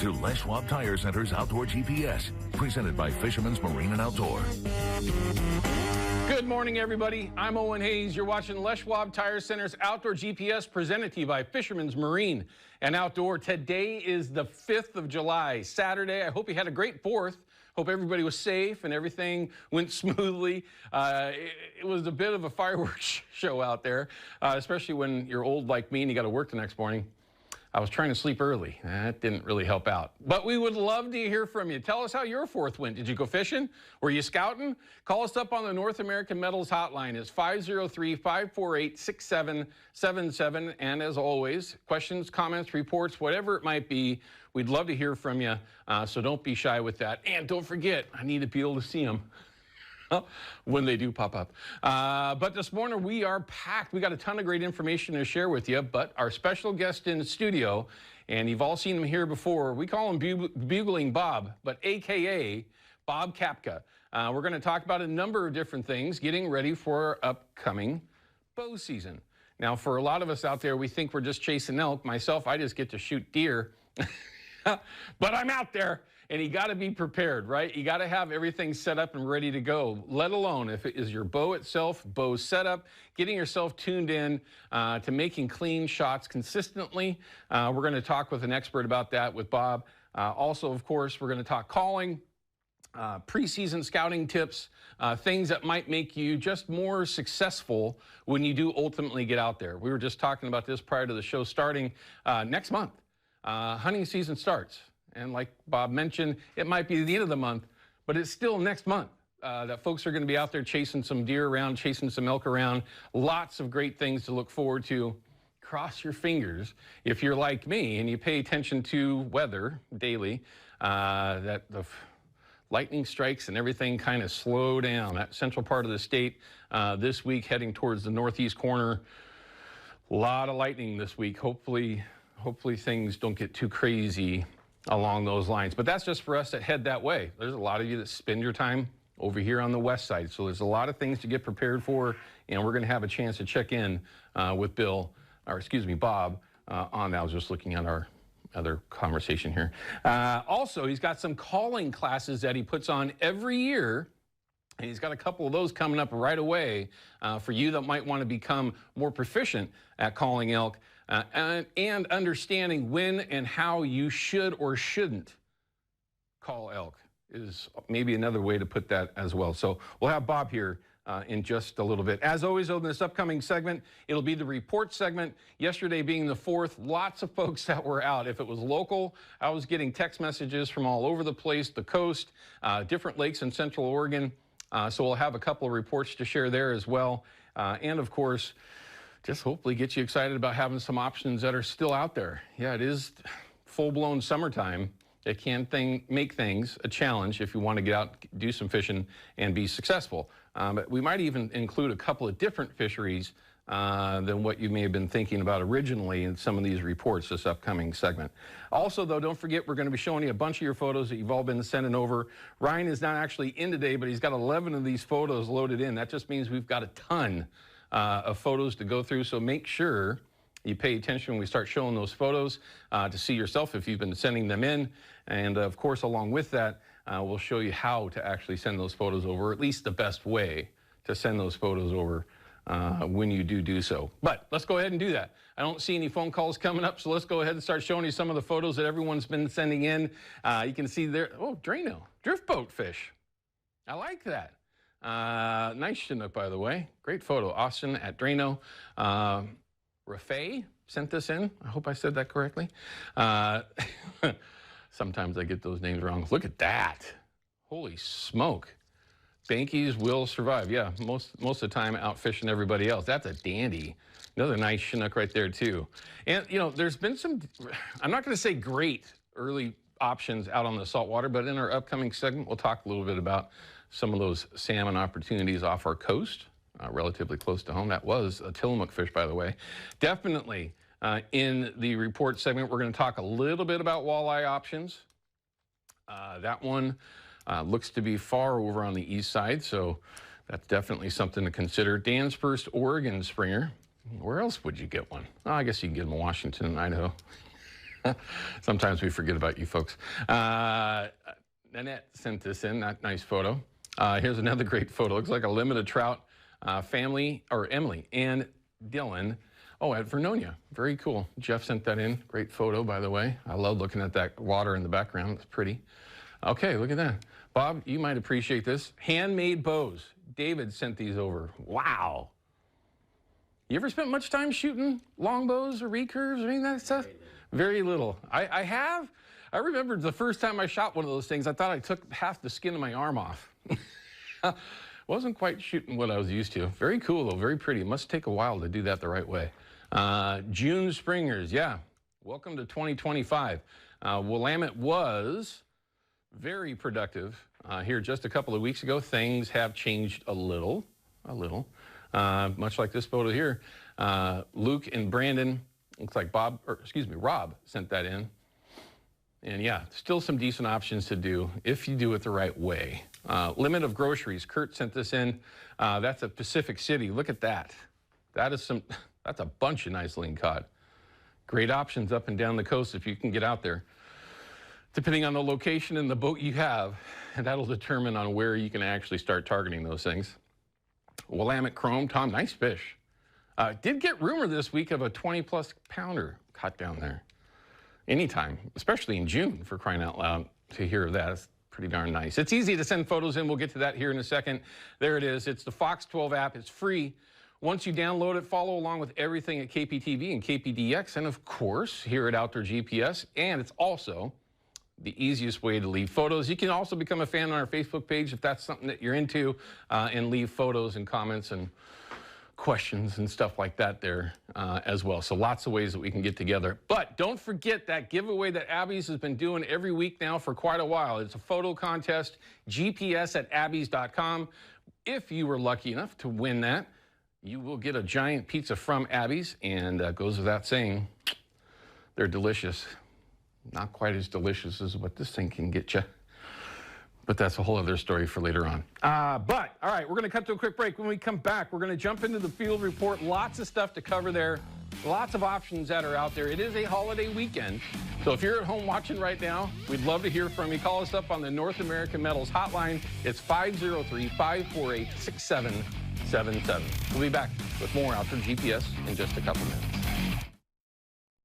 to Les Schwab Tire Center's Outdoor GPS, presented by Fisherman's Marine and Outdoor. Good morning, everybody. I'm Owen Hayes. You're watching Les Schwab Tire Center's Outdoor GPS, presented to you by Fisherman's Marine and Outdoor. Today is the 5th of July, Saturday. I hope you had a great 4th. Hope everybody was safe and everything went smoothly. It was a bit of a fireworks show out there, especially when you're old like me and you got to work the next morning. I was trying to sleep early. That didn't really help out. But we would love to hear from you. Tell us how your 4th went. Did you go fishing? Were you scouting? Call us up on the North American Metals hotline. It's 503-548-6777. And as always, questions, comments, reports, whatever it might be, we'd love to hear from you. So don't be shy with that. And don't forget, I need to be able to see them when they do pop up. But this morning we are packed. We got a ton of great information to share with you, but our special guest in the studio, and you've all seen him here before, we call him Bugling Bob, but AKA Bob Kapka. We're going to talk about a number of different things, getting ready for upcoming bow season. Now, for a lot of us out there, we think we're just chasing elk. Myself, I just get to shoot deer, but I'm out there. And you got to be prepared, right? You got to have everything set up and ready to go, let alone if it is your bow itself, bow setup, getting yourself tuned in to making clean shots consistently. We're going to talk with an expert about that with Bob. Also, of course, we're going to talk calling, preseason scouting tips, things that might make you just more successful when you do ultimately get out there. We were just talking about this prior to the show starting next month. Hunting season starts. And like Bob mentioned, it might be the end of the month, but it's still next month that folks are going to be out there chasing some deer around, chasing some elk around. Lots of great things to look forward to. Cross your fingers if you're like me and you pay attention to weather daily, that the lightning strikes and everything kind of slow down. That central part of the state this week heading towards the northeast corner. A lot of lightning this week. Hopefully things don't get too crazy along those lines. But that's just for us that head that way. There's a lot of you that spend your time over here on the west side. So there's a lot of things to get prepared for, and we're going to have a chance to check in with Bob on that. I was just looking at our other conversation here. Also, he's got some calling classes that he puts on every year. And he's got a couple of those coming up right away for you that might want to become more proficient at calling elk. And understanding when and how you should or shouldn't call elk is maybe another way to put that as well. So we'll have Bob here in just a little bit. As always, in this upcoming segment, it'll be the report segment. Yesterday being the 4th, lots of folks that were out. If it was local, I was getting text messages from all over the place, the coast, different lakes in Central Oregon. So we'll have a couple of reports to share there as well. And of course, just hopefully get you excited about having some options that are still out there. Yeah, it is full-blown summertime. It can make things a challenge if you want to get out, do some fishing, and be successful. But we might even include a couple of different fisheries than what you may have been thinking about originally in some of these reports this upcoming segment. Also, though, don't forget, we're going to be showing you a bunch of your photos that you've all been sending over. Ryan is not actually in today, but he's got 11 of these photos loaded in. That just means we've got a ton of photos to go through, so make sure you pay attention when we start showing those photos to see yourself if you've been sending them in. And of course, along with that, we'll show you how to actually send those photos over, or at least the best way to send those photos over when you do so. But let's go ahead and do that. I don't see any phone calls coming up, so let's go ahead and start showing you some of the photos that everyone's been sending in. You can see there, oh, Drano, drift boat fish. I like that. Nice Chinook, by the way. Great photo. Austin at Drano. Rafay sent this in. I hope I said that correctly. Sometimes I get those names wrong. Look at that. Holy smoke. Bankies will survive. Yeah, most of the time out fishing everybody else. That's a dandy. Another nice Chinook right there, too. And, you know, there's been some, I'm not going to say great early options out on the saltwater, but in our upcoming segment, we'll talk a little bit about some of those salmon opportunities off our coast, relatively close to home. That was a Tillamook fish, by the way. Definitely in the report segment, we're going to talk a little bit about walleye options. That one looks to be far over on the east side, so that's definitely something to consider. Danspurst, Oregon Springer. Where else would you get one? Oh, I guess you can get them in Washington and Idaho. Sometimes we forget about you folks. Nanette sent this in, that nice photo. Here's another great photo. Looks like a limited trout family, or Emily and Dylan. Oh, at Vernonia. Very cool. Jeff sent that in. Great photo, by the way. I love looking at that water in the background. It's pretty. Okay, look at that. Bob, you might appreciate this. Handmade bows. David sent these over. Wow. You ever spent much time shooting longbows or recurves or any of that stuff? Very little. I have. I remember the first time I shot one of those things, I thought I took half the skin of my arm off. Wasn't quite shooting what I was used to. Very cool, though. Very pretty. It must take a while to do that the right way. June Springers, yeah. Welcome to 2025. Willamette was very productive here just a couple of weeks ago. Things have changed a little. Much like this photo here. Luke and Brandon, looks like Rob sent that in. And yeah, still some decent options to do if you do it the right way. Limit of groceries. Kurt sent this in. That's at Pacific City. Look at that. That's a bunch of nice lean cod. Great options up and down the coast if you can get out there. Depending on the location and the boat you have, and that'll determine on where you can actually start targeting those things. Willamette Chrome. Tom, nice fish. Did get rumor this week of a 20-plus pounder caught down there. Anytime, especially in June, for crying out loud, to hear of that. It's pretty darn nice. It's easy to send photos in. We'll get to that here in a second. There it is. It's the Fox 12 app. It's free. Once you download it, follow along with everything at KPTV and KPDX, and of course, here at Outdoor GPS. And it's also the easiest way to leave photos. You can also become a fan on our Facebook page if that's something that you're into, and leave photos and comments and questions and stuff like that there as well. So lots of ways that we can get together. But don't forget that giveaway that Abby's has been doing every week now for quite a while. It's a photo contest, gps@abbys.com. If you were lucky enough to win that, you will get a giant pizza from Abby's, and goes without saying, they're delicious. Not quite as delicious as what this thing can get you. But that's a whole other story for later on. But, all right, we're going to cut to a quick break. When we come back, we're going to jump into the field report. Lots of stuff to cover there. Lots of options that are out there. It is a holiday weekend. So if you're at home watching right now, we'd love to hear from you. Call us up on the North American Metals hotline. It's 503-548-6777. We'll be back with more Outdoor GPS in just a couple minutes.